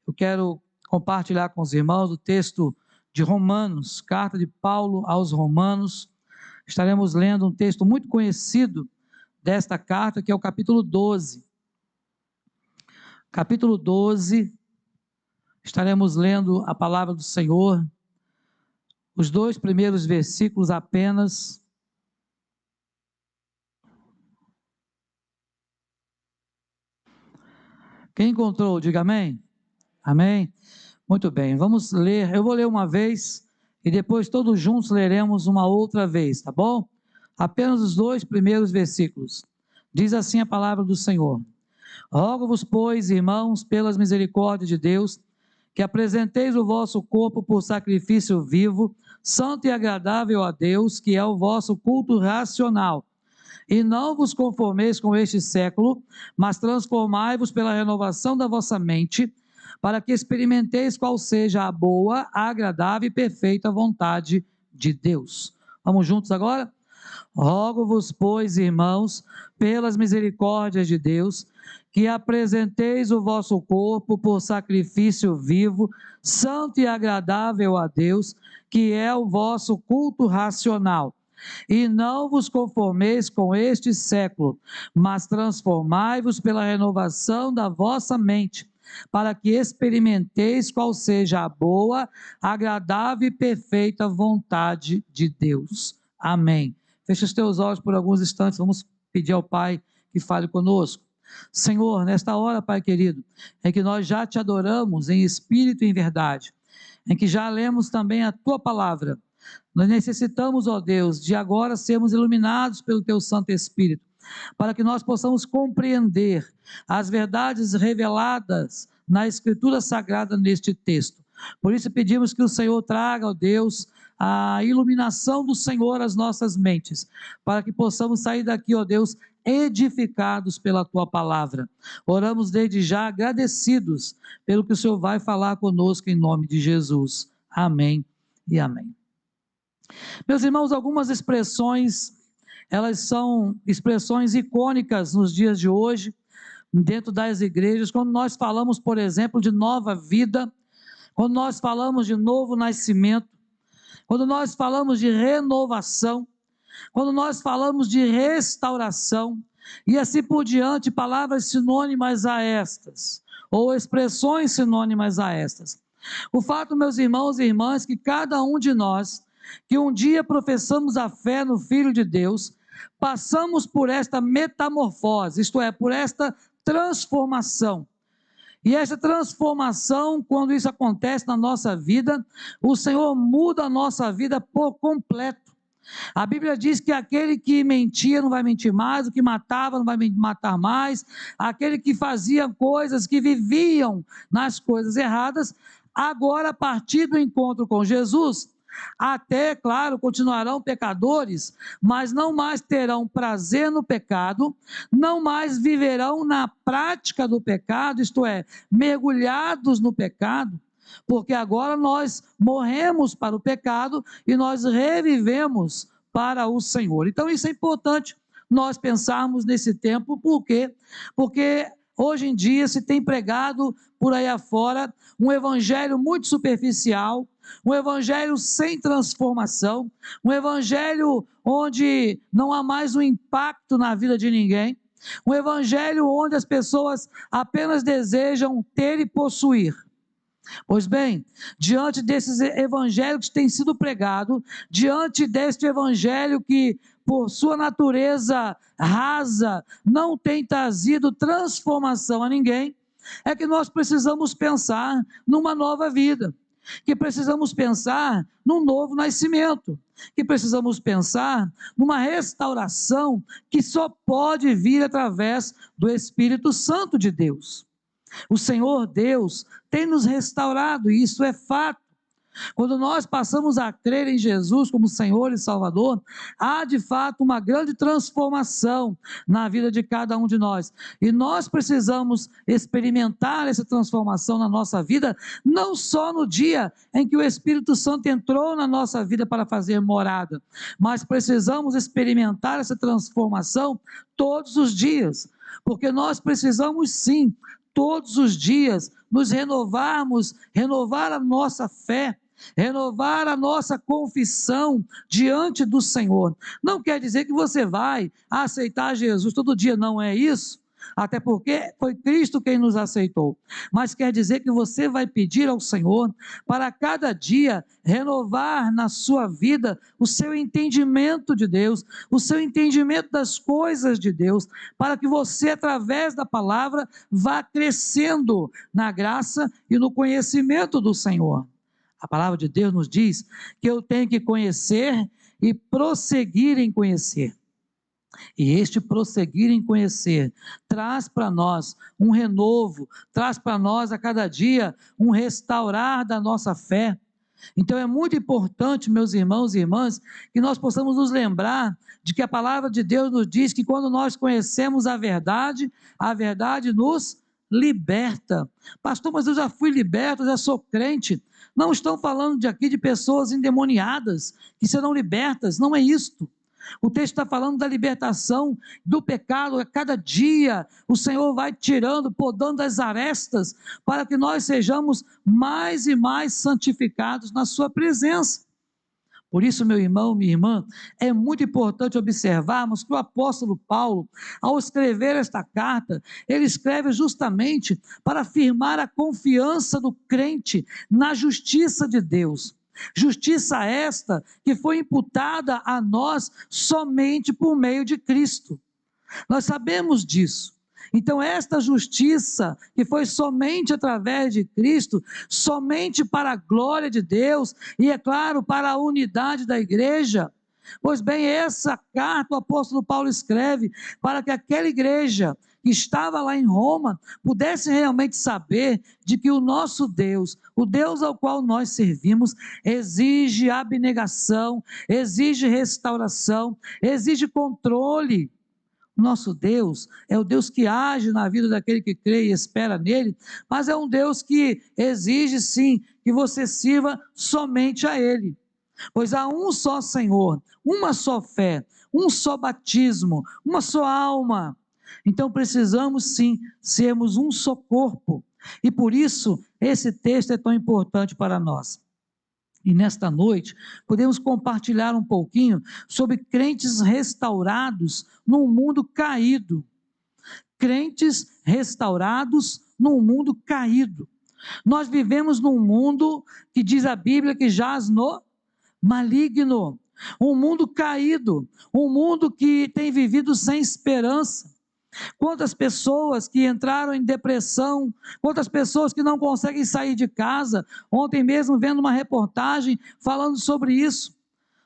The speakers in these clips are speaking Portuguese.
Eu quero compartilhar com os irmãos o texto de Romanos, carta de Paulo aos Romanos. Estaremos lendo um texto muito conhecido desta carta, que é o capítulo 12. Capítulo 12, estaremos lendo a palavra do Senhor, os 2 primeiros versículos apenas. Quem encontrou, diga amém. Amém? Muito bem, vamos ler. Eu vou ler uma vez e depois todos juntos leremos uma outra vez, tá bom? Apenas os 2 primeiros versículos. Diz assim a palavra do Senhor: Rogo-vos, pois, irmãos, pelas misericórdias de Deus, que apresenteis o vosso corpo por sacrifício vivo, santo e agradável a Deus, que é o vosso culto racional. E não vos conformeis com este século, mas transformai-vos pela renovação da vossa mente, para que experimenteis qual seja a boa, agradável e perfeita vontade de Deus. Vamos juntos agora? Rogo-vos, pois, irmãos, pelas misericórdias de Deus, que apresenteis o vosso corpo por sacrifício vivo, santo e agradável a Deus, que é o vosso culto racional. E não vos conformeis com este século, mas transformai-vos pela renovação da vossa mente, para que experimenteis qual seja a boa, agradável e perfeita vontade de Deus. Amém. Feche os teus olhos por alguns instantes, vamos pedir ao Pai que fale conosco. Senhor, nesta hora, Pai querido, em que nós já te adoramos em espírito e em verdade, em que já lemos também a tua palavra, nós necessitamos, ó Deus, de agora sermos iluminados pelo teu Santo Espírito, para que nós possamos compreender as verdades reveladas na Escritura Sagrada neste texto. Por isso pedimos que o Senhor traga, ó Deus, a iluminação do Senhor às nossas mentes, para que possamos sair daqui, ó Deus, edificados pela tua palavra. Oramos desde já agradecidos pelo que o Senhor vai falar conosco em nome de Jesus. Amém e amém. Meus irmãos, algumas expressões, elas são expressões icônicas nos dias de hoje, dentro das igrejas, quando nós falamos, por exemplo, de nova vida, quando nós falamos de novo nascimento, quando nós falamos de renovação, quando nós falamos de restauração, e assim por diante, palavras sinônimas a estas, ou expressões sinônimas a estas. O fato, meus irmãos e irmãs, que cada um de nós, que um dia professamos a fé no Filho de Deus, passamos por esta metamorfose, isto é, por esta transformação. E essa transformação, quando isso acontece na nossa vida, o Senhor muda a nossa vida por completo. A Bíblia diz que aquele que mentia não vai mentir mais, o que matava não vai matar mais, aquele que fazia coisas, que viviam nas coisas erradas, agora a partir do encontro com Jesus, até, claro, continuarão pecadores, mas não mais terão prazer no pecado, não mais viverão na prática do pecado, isto é, mergulhados no pecado, porque agora nós morremos para o pecado e nós revivemos para o Senhor. Então isso é importante nós pensarmos nesse tempo, por quê? Porque hoje em dia se tem pregado por aí afora um evangelho muito superficial, um evangelho sem transformação, um evangelho onde não há mais um impacto na vida de ninguém, um evangelho onde as pessoas apenas desejam ter e possuir. Pois bem, diante desses evangelhos que têm sido pregados, diante deste evangelho que, por sua natureza rasa, não tem trazido transformação a ninguém, é que nós precisamos pensar numa nova vida, que precisamos pensar num novo nascimento, que precisamos pensar numa restauração que só pode vir através do Espírito Santo de Deus. O Senhor Deus tem nos restaurado, e isso é fato. Quando nós passamos a crer em Jesus como Senhor e Salvador, há de fato uma grande transformação na vida de cada um de nós. E nós precisamos experimentar essa transformação na nossa vida, não só no dia em que o Espírito Santo entrou na nossa vida para fazer morada, mas precisamos experimentar essa transformação todos os dias, porque nós precisamos sim todos os dias nos renovar a nossa fé, renovar a nossa confissão diante do Senhor. Não quer dizer que você vai aceitar Jesus todo dia, não é isso, até porque foi Cristo quem nos aceitou, mas quer dizer que você vai pedir ao Senhor para cada dia renovar na sua vida o seu entendimento de Deus, o seu entendimento das coisas de Deus, para que você, através da palavra, vá crescendo na graça e no conhecimento do Senhor. A palavra de Deus nos diz que eu tenho que conhecer e prosseguir em conhecer. E este prosseguir em conhecer traz para nós um renovo, traz para nós a cada dia um restaurar da nossa fé. Então é muito importante, meus irmãos e irmãs, que nós possamos nos lembrar de que a palavra de Deus nos diz que quando nós conhecemos a verdade nos liberta. Pastor, mas eu já fui liberto, eu já sou crente. Não estão falando aqui de pessoas endemoniadas que serão libertas, não é isto. O texto está falando da libertação do pecado. A cada dia o Senhor vai tirando, podando as arestas, para que nós sejamos mais e mais santificados na sua presença. Por isso, meu irmão, minha irmã, é muito importante observarmos que o apóstolo Paulo, ao escrever esta carta, ele escreve justamente para afirmar a confiança do crente na justiça de Deus. Justiça esta que foi imputada a nós somente por meio de Cristo. Nós sabemos disso. Então esta justiça que foi somente através de Cristo, somente para a glória de Deus e, é claro, para a unidade da igreja. Pois bem, essa carta o apóstolo Paulo escreve para que aquela igreja que estava lá em Roma pudesse realmente saber de que o nosso Deus, o Deus ao qual nós servimos, exige abnegação, exige restauração, exige controle. Nosso Deus é o Deus que age na vida daquele que crê e espera nele, mas é um Deus que exige sim que você sirva somente a Ele. Pois há um só Senhor, uma só fé, um só batismo, uma só alma. Então precisamos sim sermos um só corpo. E por isso esse texto é tão importante para nós. E nesta noite podemos compartilhar um pouquinho sobre crentes restaurados num mundo caído. Crentes restaurados num mundo caído. Nós vivemos num mundo que diz a Bíblia que jaz no maligno, um mundo caído, um mundo que tem vivido sem esperança. Quantas pessoas que entraram em depressão, quantas pessoas que não conseguem sair de casa, ontem mesmo vendo uma reportagem falando sobre isso,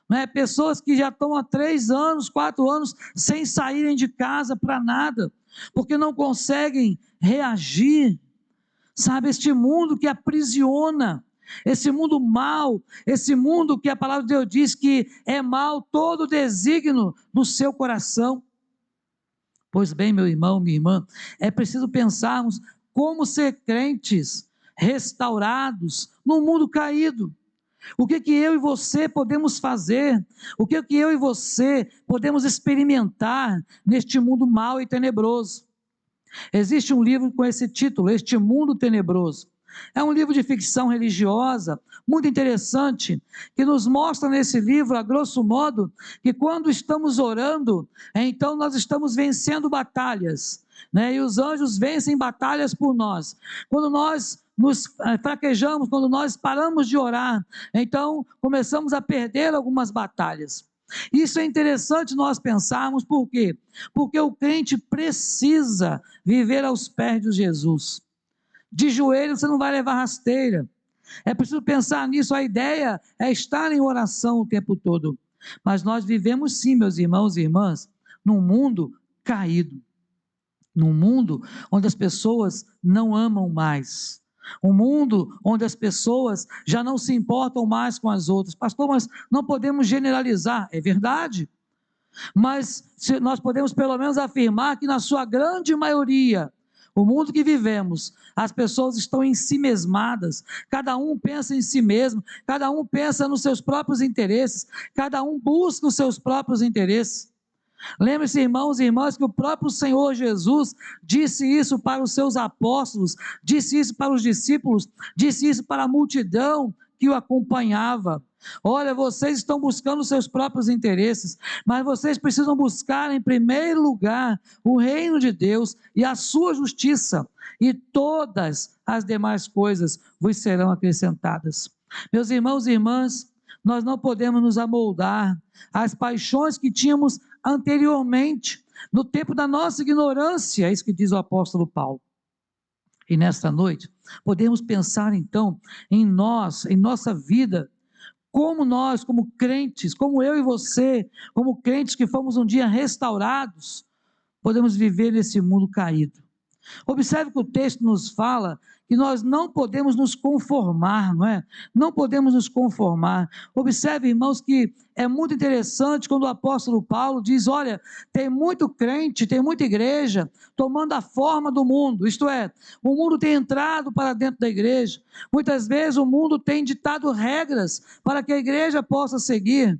né? Pessoas que já estão há 3 anos, 4 anos, sem saírem de casa para nada, porque não conseguem reagir, sabe, este mundo que aprisiona, esse mundo mau, esse mundo que a palavra de Deus diz que é mau todo o desígnio do seu coração. Pois bem, meu irmão, minha irmã, é preciso pensarmos como ser crentes restaurados no mundo caído. O que eu e você podemos fazer? O que eu e você podemos experimentar neste mundo mau e tenebroso? Existe um livro com esse título, Este Mundo Tenebroso. É um livro de ficção religiosa, muito interessante, que nos mostra nesse livro, a grosso modo, que quando estamos orando, então nós estamos vencendo batalhas, né? E os anjos vencem batalhas por nós. Quando nós nos fraquejamos, quando nós paramos de orar, então começamos a perder algumas batalhas. Isso é interessante nós pensarmos, por quê? Porque o crente precisa viver aos pés de Jesus. De joelho você não vai levar rasteira. É preciso pensar nisso. A ideia é estar em oração o tempo todo. Mas nós vivemos sim, meus irmãos e irmãs, num mundo caído. Num mundo onde as pessoas não amam mais. Um mundo onde as pessoas já não se importam mais com as outras. Pastor, mas não podemos generalizar. É verdade. Mas nós podemos pelo menos afirmar que na sua grande maioria, o mundo que vivemos, as pessoas estão em si mesmadas, cada um pensa em si mesmo, cada um pensa nos seus próprios interesses, cada um busca os seus próprios interesses. Lembre-se, irmãos e irmãs, que o próprio Senhor Jesus disse isso para os seus apóstolos, disse isso para os discípulos, disse isso para a multidão que o acompanhava. Olha, vocês estão buscando os seus próprios interesses, mas vocês precisam buscar em primeiro lugar o reino de Deus e a sua justiça, e todas as demais coisas vos serão acrescentadas. Meus irmãos e irmãs, nós não podemos nos amoldar às paixões que tínhamos anteriormente, no tempo da nossa ignorância, é isso que diz o apóstolo Paulo. E nesta noite, podemos pensar então em nós, em nossa vida, como nós, como crentes, como eu e você, como crentes que fomos um dia restaurados, podemos viver nesse mundo caído. Observe que o texto nos fala que nós não podemos nos conformar, não é? Não podemos nos conformar. Observe, irmãos, que é muito interessante quando o apóstolo Paulo diz, olha, tem muito crente, tem muita igreja tomando a forma do mundo, isto é, o mundo tem entrado para dentro da igreja. Muitas vezes o mundo tem ditado regras para que a igreja possa seguir,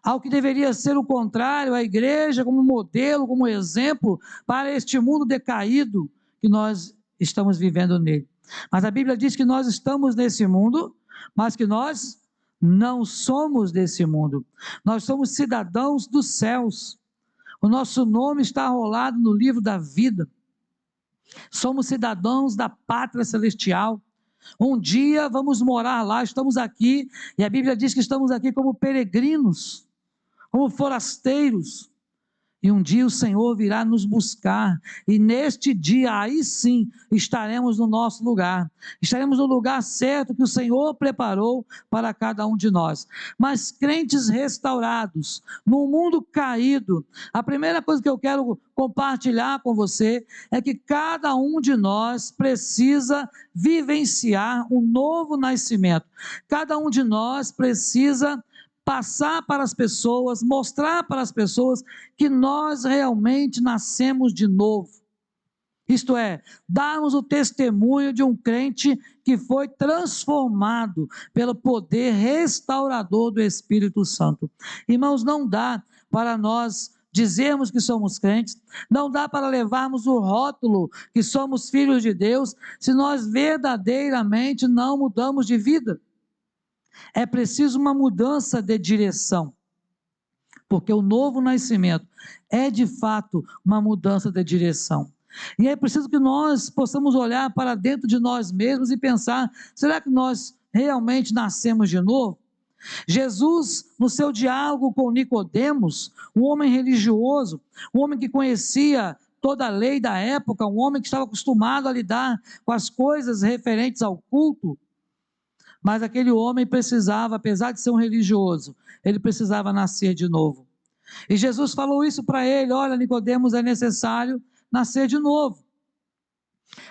ao que deveria ser o contrário, a igreja como modelo, como exemplo para este mundo decaído que nós estamos vivendo nele. Mas a Bíblia diz que nós estamos nesse mundo, mas que nós não somos desse mundo. Nós somos cidadãos dos céus. O nosso nome está rolado no livro da vida. Somos cidadãos da pátria celestial. Um dia vamos morar lá, estamos aqui, e a Bíblia diz que estamos aqui como peregrinos, como forasteiros, e um dia o Senhor virá nos buscar, e neste dia, aí sim, estaremos no nosso lugar, estaremos no lugar certo que o Senhor preparou para cada um de nós. Mas crentes restaurados, num mundo caído, a primeira coisa que eu quero compartilhar com você, é que cada um de nós precisa vivenciar um novo nascimento, cada um de nós precisa passar para as pessoas, mostrar para as pessoas que nós realmente nascemos de novo. Isto é, darmos o testemunho de um crente que foi transformado pelo poder restaurador do Espírito Santo. Irmãos, não dá para nós dizermos que somos crentes, não dá para levarmos o rótulo que somos filhos de Deus, se nós verdadeiramente não mudamos de vida. É preciso uma mudança de direção, porque o novo nascimento é de fato uma mudança de direção, e é preciso que nós possamos olhar para dentro de nós mesmos e pensar, será que nós realmente nascemos de novo? Jesus, no seu diálogo com Nicodemos, um homem religioso, um homem que conhecia toda a lei da época, um homem que estava acostumado a lidar com as coisas referentes ao culto, mas aquele homem precisava, apesar de ser um religioso, ele precisava nascer de novo. E Jesus falou isso para ele, olha Nicodemos, é necessário nascer de novo.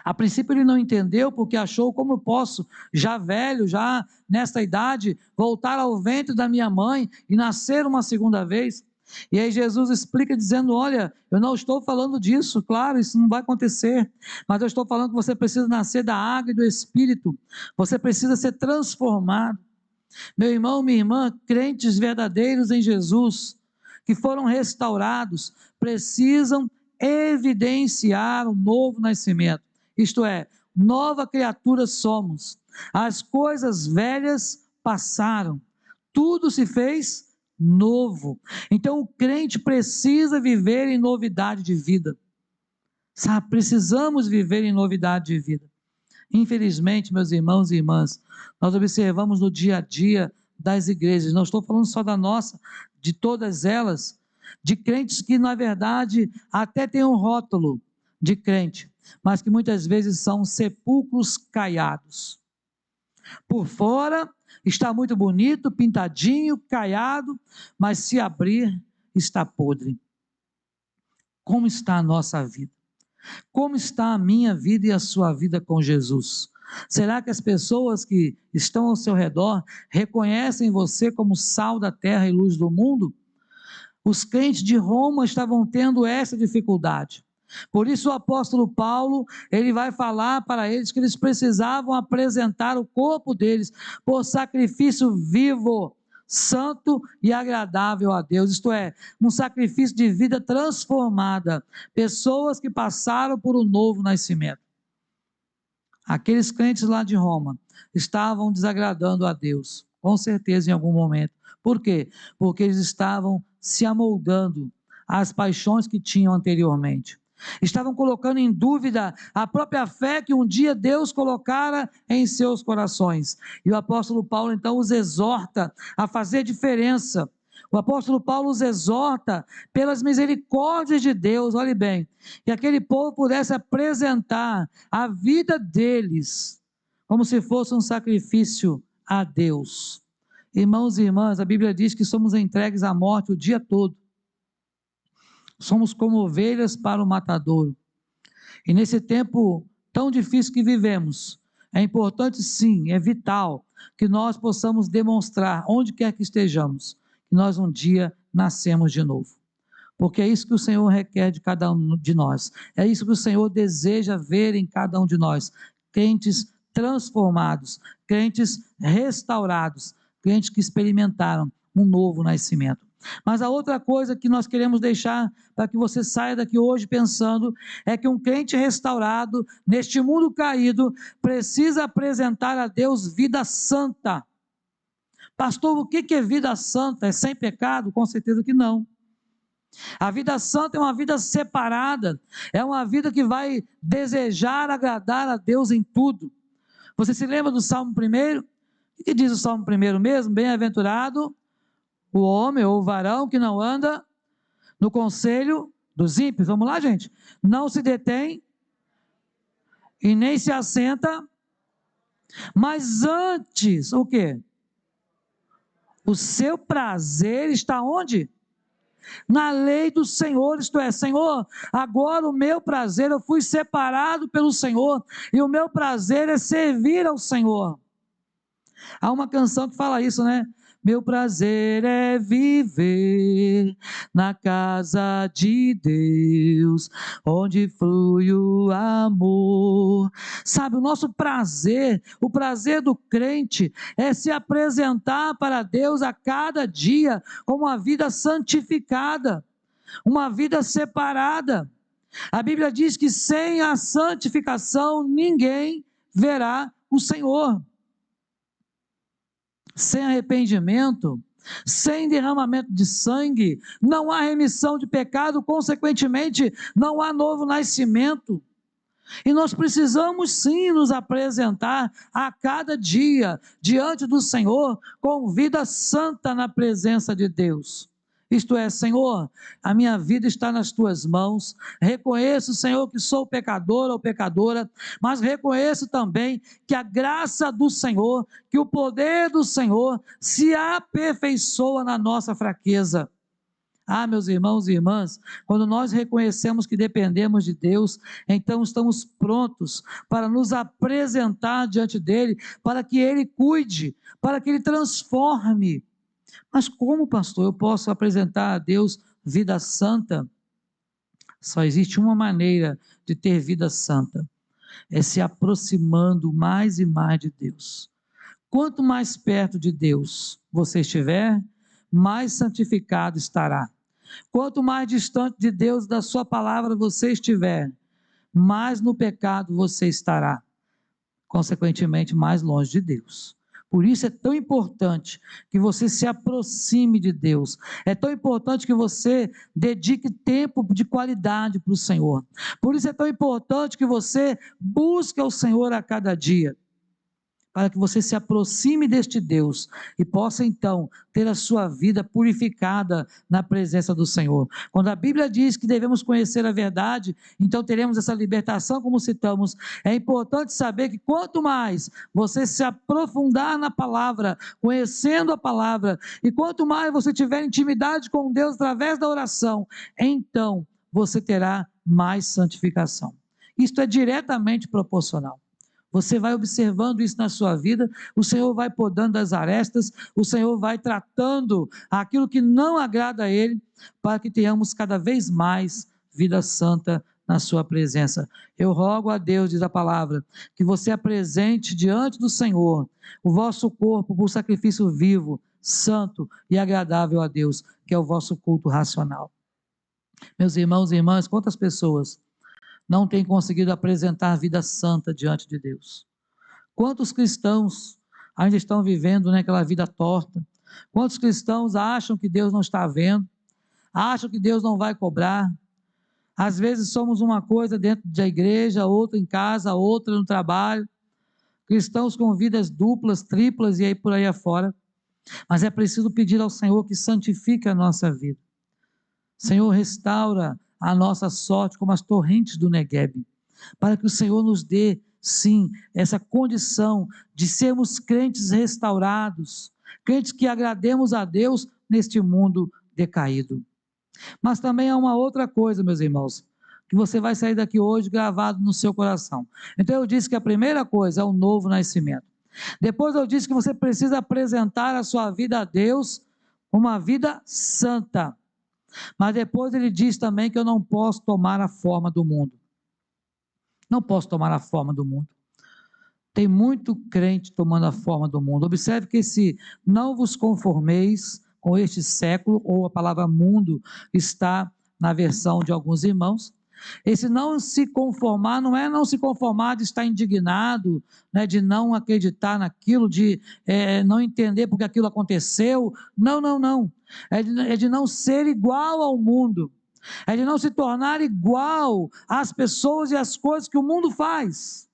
A princípio ele não entendeu, porque achou, como eu posso, já velho, já nesta idade, voltar ao ventre da minha mãe e nascer uma segunda vez? E aí Jesus explica dizendo, olha, eu não estou falando disso, claro, isso não vai acontecer, mas eu estou falando que você precisa nascer da água e do Espírito, você precisa ser transformado. Meu irmão, minha irmã, crentes verdadeiros em Jesus, que foram restaurados, precisam evidenciar um novo nascimento, isto é, nova criatura somos, as coisas velhas passaram, tudo se fez novo. Então o crente precisa viver em novidade de vida, sabe? Precisamos viver em novidade de vida. Infelizmente, meus irmãos e irmãs, nós observamos no dia a dia das igrejas, não estou falando só da nossa, de todas elas, de crentes que na verdade até têm um rótulo de crente, mas que muitas vezes são sepulcros caiados. Por fora está muito bonito, pintadinho, caiado, mas se abrir, está podre. Como está a nossa vida? Como está a minha vida e a sua vida com Jesus? Será que as pessoas que estão ao seu redor reconhecem você como sal da terra e luz do mundo? Os crentes de Roma estavam tendo essa dificuldade. Por isso o apóstolo Paulo, ele vai falar para eles que eles precisavam apresentar o corpo deles por sacrifício vivo, santo e agradável a Deus, isto é, um sacrifício de vida transformada, pessoas que passaram por um novo nascimento. Aqueles crentes lá de Roma estavam desagradando a Deus, com certeza em algum momento. Por quê? Porque eles estavam se amoldando às paixões que tinham anteriormente. Estavam colocando em dúvida a própria fé que um dia Deus colocara em seus corações. E o apóstolo Paulo então os exorta a fazer diferença. O apóstolo Paulo os exorta pelas misericórdias de Deus, olhe bem, que aquele povo pudesse apresentar a vida deles como se fosse um sacrifício a Deus. Irmãos e irmãs, a Bíblia diz que somos entregues à morte o dia todo. Somos como ovelhas para o matadouro. E nesse tempo tão difícil que vivemos, é importante sim, é vital, que nós possamos demonstrar, onde quer que estejamos, que nós um dia nascemos de novo. Porque é isso que o Senhor requer de cada um de nós. É isso que o Senhor deseja ver em cada um de nós. Crentes transformados, crentes restaurados, crentes que experimentaram um novo nascimento. Mas a outra coisa que nós queremos deixar para que você saia daqui hoje pensando é que um crente restaurado neste mundo caído precisa apresentar a Deus vida santa. Pastor, o que é vida santa? É sem pecado? Com certeza que não. A vida santa é uma vida separada, é uma vida que vai desejar agradar a Deus em tudo. Você se lembra do Salmo 1? O que diz o Salmo 1 mesmo? Bem-aventurado o homem ou o varão que não anda no conselho dos ímpios. Vamos lá, gente? Não se detém e nem se assenta, mas antes, o quê? O seu prazer está onde? Na lei do Senhor, isto é, Senhor, agora o meu prazer, eu fui separado pelo Senhor, e o meu prazer é servir ao Senhor. Há uma canção que fala isso, né? Meu prazer é viver na casa de Deus, onde flui o amor. Sabe, o nosso prazer, o prazer do crente é se apresentar para Deus a cada dia como uma vida santificada, uma vida separada. A Bíblia diz que sem a santificação ninguém verá o Senhor. Sem arrependimento, sem derramamento de sangue, não há remissão de pecado, consequentemente, não há novo nascimento. E nós precisamos sim nos apresentar a cada dia diante do Senhor com vida santa na presença de Deus. Isto é, Senhor, a minha vida está nas tuas mãos, reconheço, Senhor, que sou pecador ou pecadora, mas reconheço também que a graça do Senhor, que o poder do Senhor se aperfeiçoa na nossa fraqueza. Ah, meus irmãos e irmãs, quando nós reconhecemos que dependemos de Deus, então estamos prontos para nos apresentar diante dEle, para que Ele cuide, para que Ele transforme. Mas como, pastor, eu posso apresentar a Deus vida santa? Só existe uma maneira de ter vida santa, é se aproximando mais e mais de Deus. Quanto mais perto de Deus você estiver, mais santificado estará. Quanto mais distante de Deus, da sua palavra você estiver, mais no pecado você estará. Consequentemente, mais longe de Deus. Por isso é tão importante que você se aproxime de Deus. É tão importante que você dedique tempo de qualidade para o Senhor. Por isso é tão importante que você busque o Senhor a cada dia, para que você se aproxime deste Deus e possa então ter a sua vida purificada na presença do Senhor. Quando a Bíblia diz que devemos conhecer a verdade, então teremos essa libertação, como citamos. É importante saber que quanto mais você se aprofundar na palavra, conhecendo a palavra, e quanto mais você tiver intimidade com Deus através da oração, então você terá mais santificação. Isto é diretamente proporcional. Você vai observando isso na sua vida, o Senhor vai podando as arestas, o Senhor vai tratando aquilo que não agrada a Ele, para que tenhamos cada vez mais vida santa na sua presença. Eu rogo a Deus, diz a palavra, que você apresente diante do Senhor o vosso corpo por sacrifício vivo, santo e agradável a Deus, que é o vosso culto racional. Meus irmãos e irmãs, quantas pessoas não têm conseguido apresentar vida santa diante de Deus? Quantos cristãos ainda estão vivendo naquela vida torta? Quantos cristãos acham que Deus não está vendo? Acham que Deus não vai cobrar? Às vezes somos uma coisa dentro da igreja, outra em casa, outra no trabalho. Cristãos com vidas duplas, triplas e aí por aí afora. Mas é preciso pedir ao Senhor que santifique a nossa vida. Senhor, restaura a nossa sorte como as torrentes do Neguebe, para que o Senhor nos dê, sim, essa condição de sermos crentes restaurados, crentes que agrademos a Deus neste mundo decaído. Mas também há uma outra coisa, meus irmãos, que você vai sair daqui hoje gravado no seu coração. Então eu disse que a primeira coisa é o novo nascimento. Depois eu disse que você precisa apresentar a sua vida a Deus, uma vida santa. Mas depois ele diz também que eu não posso tomar a forma do mundo. Não posso tomar a forma do mundo. Tem muito crente tomando a forma do mundo. Observe que esse não vos conformeis com este século, ou a palavra mundo está na versão de alguns irmãos. Esse não se conformar, não é não se conformar de estar indignado, né, de não acreditar naquilo, de não entender porque aquilo aconteceu. Não, não, não. É de não ser igual ao mundo. É de não se tornar igual às pessoas e às coisas que o mundo faz.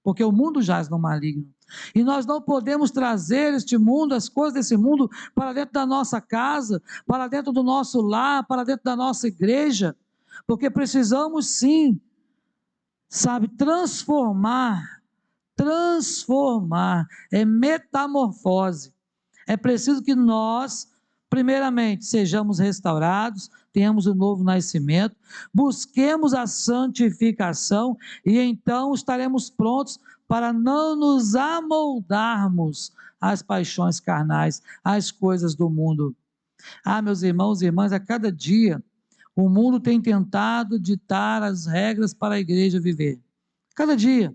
Porque o mundo jaz no maligno. E nós não podemos trazer este mundo, as coisas desse mundo, para dentro da nossa casa, para dentro do nosso lar, para dentro da nossa igreja, porque precisamos sim, sabe, transformar, é metamorfose. É preciso que nós, primeiramente, sejamos restaurados, tenhamos um novo nascimento, busquemos a santificação e então estaremos prontos para não nos amoldarmos às paixões carnais, às coisas do mundo. Ah, meus irmãos e irmãs, a cada dia o mundo tem tentado ditar as regras para a igreja viver. Cada dia.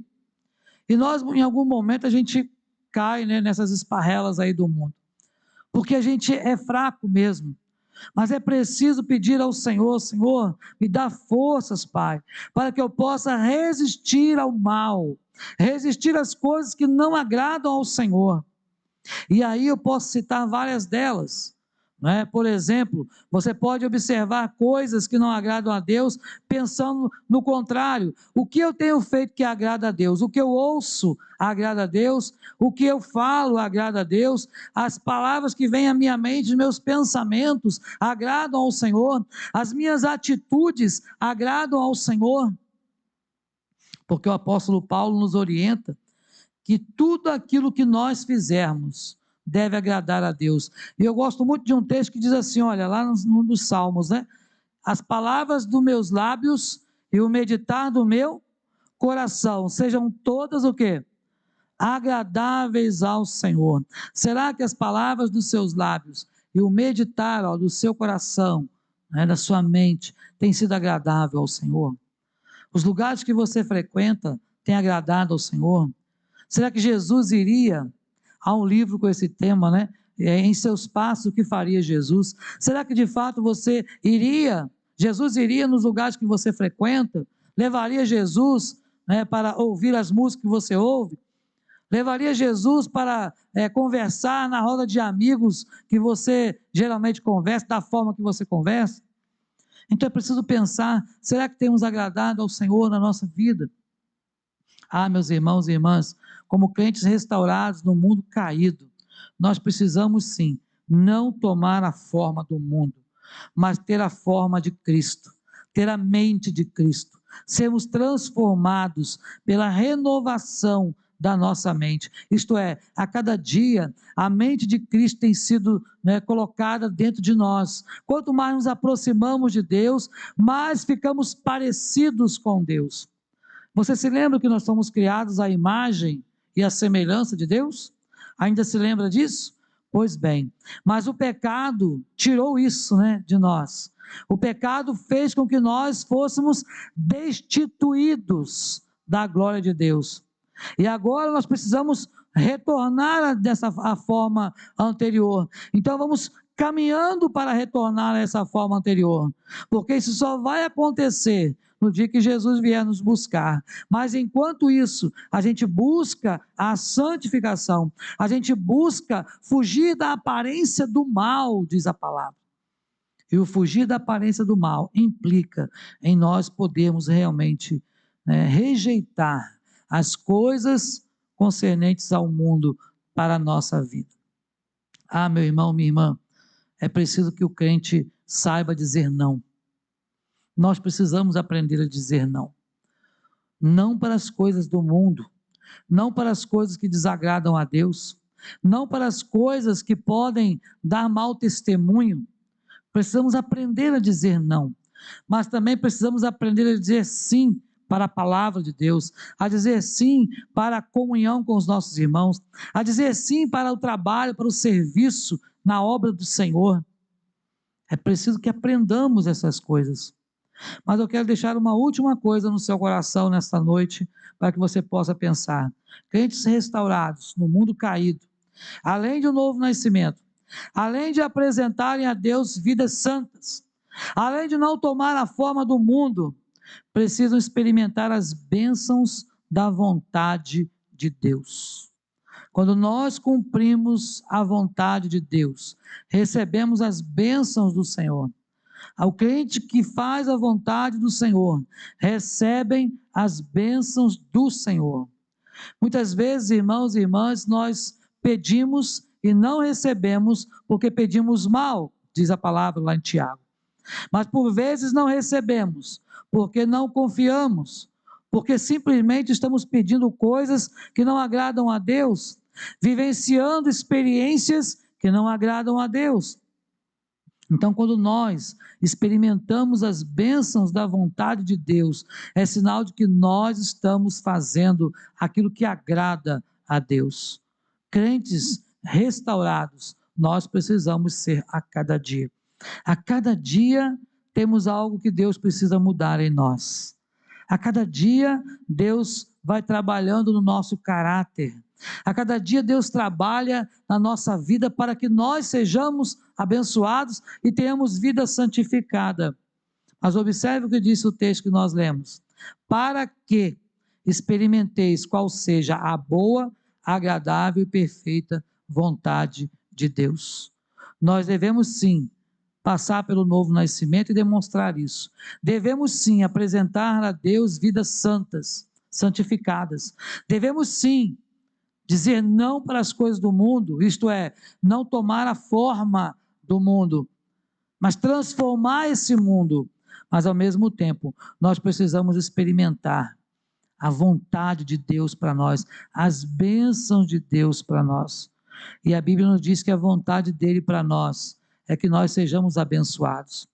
E nós, em algum momento, a gente cai, né, nessas esparrelas aí do mundo. Porque a gente é fraco mesmo. Mas é preciso pedir ao Senhor: Senhor, me dá forças, Pai, para que eu possa resistir ao mal, resistir às coisas que não agradam ao Senhor. E aí eu posso citar várias delas. Né? Por exemplo, você pode observar coisas que não agradam a Deus, pensando no contrário. O que eu tenho feito que agrada a Deus? O que eu ouço agrada a Deus? O que eu falo agrada a Deus? As palavras que vêm à minha mente, os meus pensamentos agradam ao Senhor? As minhas atitudes agradam ao Senhor? Porque o apóstolo Paulo nos orienta que tudo aquilo que nós fizermos deve agradar a Deus. E eu gosto muito de um texto que diz assim, olha, lá num dos Salmos, né? As palavras dos meus lábios e o meditar do meu coração sejam todas o quê? Agradáveis ao Senhor. Será que as palavras dos seus lábios e o meditar do seu coração, né, da sua mente, tem sido agradável ao Senhor? Os lugares que você frequenta têm agradado ao Senhor? Será que Jesus iria? Há um livro com esse tema, né? Em seus passos, o que faria Jesus? Será que de fato Jesus iria nos lugares que você frequenta? Levaria Jesus, né, para ouvir as músicas que você ouve? Levaria Jesus para conversar na roda de amigos que você geralmente conversa, da forma que você conversa? Então é preciso pensar, será que temos agradado ao Senhor na nossa vida? Ah, meus irmãos e irmãs, como crentes restaurados no mundo caído, nós precisamos sim, não tomar a forma do mundo, mas ter a forma de Cristo, ter a mente de Cristo, sermos transformados pela renovação da nossa mente, isto é, a cada dia a mente de Cristo tem sido, né, colocada dentro de nós. Quanto mais nos aproximamos de Deus, mais ficamos parecidos com Deus. Você se lembra que nós somos criados à imagem e à semelhança de Deus? Ainda se lembra disso? Pois bem, mas o pecado tirou isso, né, de nós. O pecado fez com que nós fôssemos destituídos da glória de Deus. E agora nós precisamos retornar a forma anterior. Então vamos caminhando para retornar a essa forma anterior, porque isso só vai acontecer no dia que Jesus vier nos buscar. Mas enquanto isso, a gente busca a santificação, a gente busca fugir da aparência do mal, diz a palavra. E o fugir da aparência do mal implica em nós podermos realmente rejeitar as coisas concernentes ao mundo para a nossa vida. Ah, meu irmão, minha irmã, é preciso que o crente saiba dizer não. Nós precisamos aprender a dizer não. Não para as coisas do mundo, não para as coisas que desagradam a Deus, não para as coisas que podem dar mau testemunho. Precisamos aprender a dizer não, mas também precisamos aprender a dizer sim para a palavra de Deus, a dizer sim para a comunhão com os nossos irmãos, a dizer sim para o trabalho, para o serviço na obra do Senhor. É preciso que aprendamos essas coisas. Mas eu quero deixar uma última coisa no seu coração nesta noite, para que você possa pensar. Crentes restaurados no mundo caído, além de um novo nascimento, além de apresentarem a Deus vidas santas, além de não tomar a forma do mundo, precisam experimentar as bênçãos da vontade de Deus. Quando nós cumprimos a vontade de Deus, recebemos as bênçãos do Senhor. Ao crente que faz a vontade do Senhor, recebem as bênçãos do Senhor. Muitas vezes, irmãos e irmãs, nós pedimos e não recebemos porque pedimos mal, diz a palavra lá em Tiago. Mas por vezes não recebemos porque não confiamos, porque simplesmente estamos pedindo coisas que não agradam a Deus, vivenciando experiências que não agradam a Deus. Então, quando nós experimentamos as bênçãos da vontade de Deus, é sinal de que nós estamos fazendo aquilo que agrada a Deus. Crentes restaurados, nós precisamos ser a cada dia. A cada dia temos algo que Deus precisa mudar em nós. A cada dia Deus vai trabalhando no nosso caráter. A cada dia Deus trabalha na nossa vida para que nós sejamos abençoados e tenhamos vida santificada. Mas observe o que disse o texto que nós lemos. Para que experimenteis qual seja a boa, agradável e perfeita vontade de Deus. Nós devemos sim passar pelo novo nascimento e demonstrar isso. Devemos sim apresentar a Deus vidas santas, santificadas. Devemos sim dizer não para as coisas do mundo, isto é, não tomar a forma do mundo, mas transformar esse mundo. Mas ao mesmo tempo, nós precisamos experimentar a vontade de Deus para nós, as bênçãos de Deus para nós. E a Bíblia nos diz que a vontade dele para nós é que nós sejamos abençoados.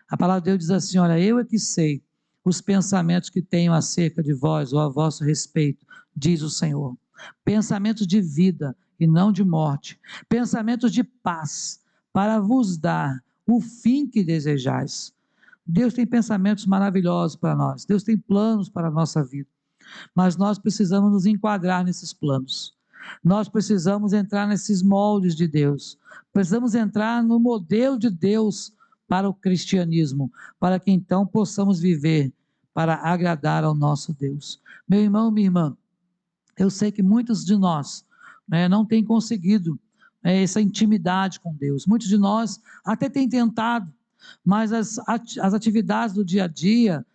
A palavra de Deus diz assim: olha, eu é que sei os pensamentos que tenho acerca de vós, ou a vosso respeito, diz o Senhor. Pensamentos de vida e não de morte, pensamentos de paz, para vos dar o fim que desejais. Deus tem pensamentos maravilhosos para nós, Deus tem planos para a nossa vida, mas nós precisamos nos enquadrar nesses planos, nós precisamos entrar nesses moldes de Deus, precisamos entrar no modelo de Deus para o cristianismo, para que então possamos viver para agradar ao nosso Deus. Meu irmão, minha irmã, eu sei que muitos de nós não têm conseguido essa intimidade com Deus. Muitos de nós até têm tentado, mas as atividades do dia a dia,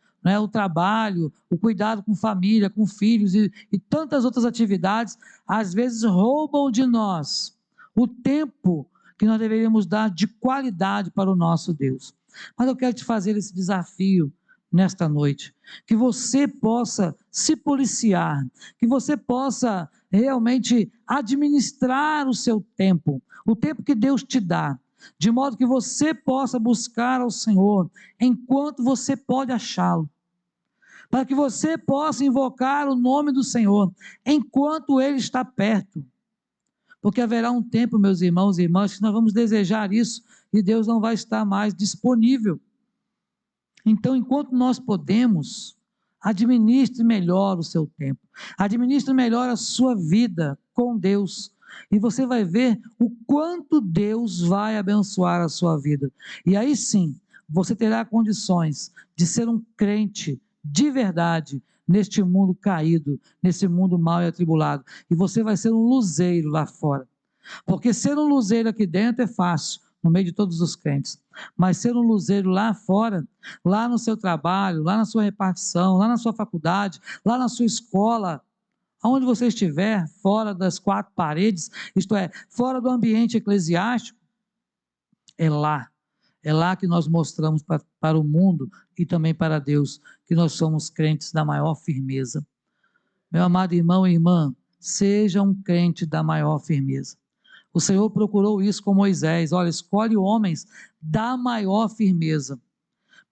o trabalho, o cuidado com família, com filhos e tantas outras atividades, às vezes roubam de nós o tempo que nós deveríamos dar de qualidade para o nosso Deus. Mas eu quero te fazer esse desafio nesta noite, que você possa se policiar, que você possa realmente administrar o seu tempo, o tempo que Deus te dá, de modo que você possa buscar ao Senhor enquanto você pode achá-lo, para que você possa invocar o nome do Senhor enquanto Ele está perto, porque haverá um tempo, meus irmãos e irmãs, que nós vamos desejar isso e Deus não vai estar mais disponível. Então, enquanto nós podemos, Administre melhor o seu tempo, administre melhor a sua vida com Deus, e você vai ver o quanto Deus vai abençoar a sua vida, e aí sim, você terá condições de ser um crente de verdade, neste mundo caído, nesse mundo mal e atribulado, e você vai ser um luzeiro lá fora, porque ser um luzeiro aqui dentro é fácil, no meio de todos os crentes, mas ser um luzeiro lá fora, lá no seu trabalho, lá na sua repartição, lá na sua faculdade, lá na sua escola, aonde você estiver, fora das quatro paredes, isto é, fora do ambiente eclesiástico, é lá que nós mostramos para o mundo e também para Deus, que nós somos crentes da maior firmeza. Meu amado irmão e irmã, seja um crente da maior firmeza. O Senhor procurou isso com Moisés, olha, escolhe homens da maior firmeza,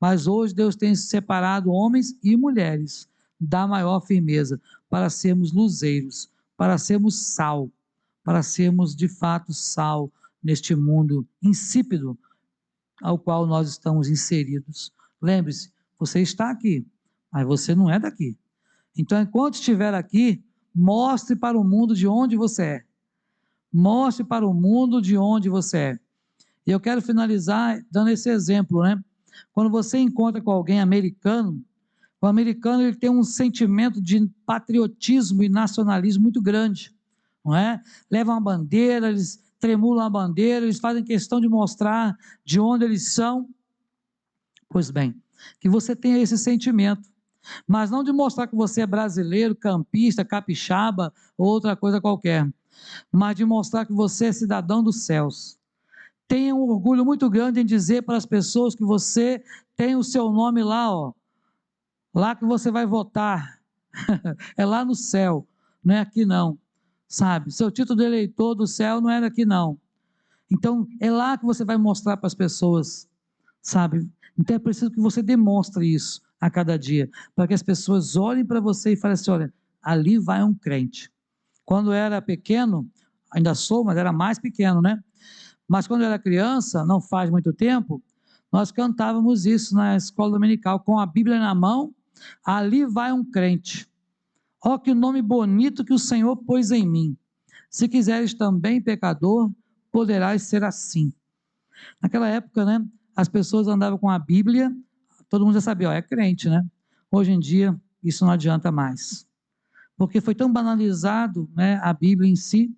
mas hoje Deus tem separado homens e mulheres da maior firmeza, para sermos luzeiros, para sermos sal, para sermos de fato sal, neste mundo insípido, ao qual nós estamos inseridos. Lembre-se, você está aqui, mas você não é daqui, então enquanto estiver aqui, mostre para o mundo de onde você é, mostre para o mundo de onde você é. E eu quero finalizar dando esse exemplo, né? Quando você encontra com alguém americano, o americano ele tem um sentimento de patriotismo e nacionalismo muito grande, não é? Levam a bandeira, eles tremulam a bandeira, eles fazem questão de mostrar de onde eles são. Pois bem, que você tenha esse sentimento, mas não de mostrar que você é brasileiro, campista, capixaba ou outra coisa qualquer, mas de mostrar que você é cidadão dos céus. Tenha um orgulho muito grande em dizer para as pessoas que você tem o seu nome lá, ó, lá que você vai votar, é lá no céu, não é aqui não, sabe? Seu título de eleitor do céu não é daqui não. Então, é lá que você vai mostrar para as pessoas, sabe? Então é preciso que você demonstre isso a cada dia, para que as pessoas olhem para você e falem assim, olha, ali vai um crente. Quando eu era pequeno, ainda sou, mas era mais pequeno, né? Mas quando eu era criança, não faz muito tempo, nós cantávamos isso na escola dominical, com a Bíblia na mão, ali vai um crente. Ó, que nome bonito que o Senhor pôs em mim. Se quiseres também, pecador, poderás ser assim. Naquela época, né, as pessoas andavam com a Bíblia, todo mundo já sabia, ó, é crente, né? Hoje em dia, isso não adianta mais. Porque foi tão banalizado, né, a Bíblia em si,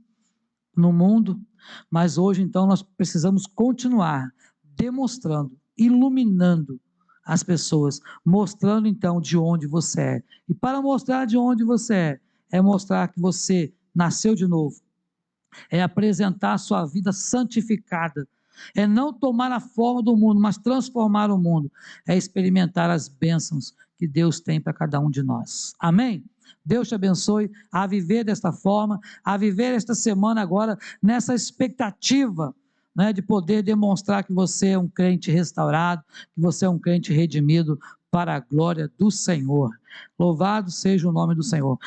no mundo, mas hoje então nós precisamos continuar demonstrando, iluminando as pessoas, mostrando então de onde você é, e para mostrar de onde você é mostrar que você nasceu de novo, é apresentar a sua vida santificada, é não tomar a forma do mundo, mas transformar o mundo, é experimentar as bênçãos que Deus tem para cada um de nós, amém? Deus te abençoe a viver desta forma, a viver esta semana agora, nessa expectativa, né, de poder demonstrar que você é um crente restaurado, que você é um crente redimido para a glória do Senhor. Louvado seja o nome do Senhor.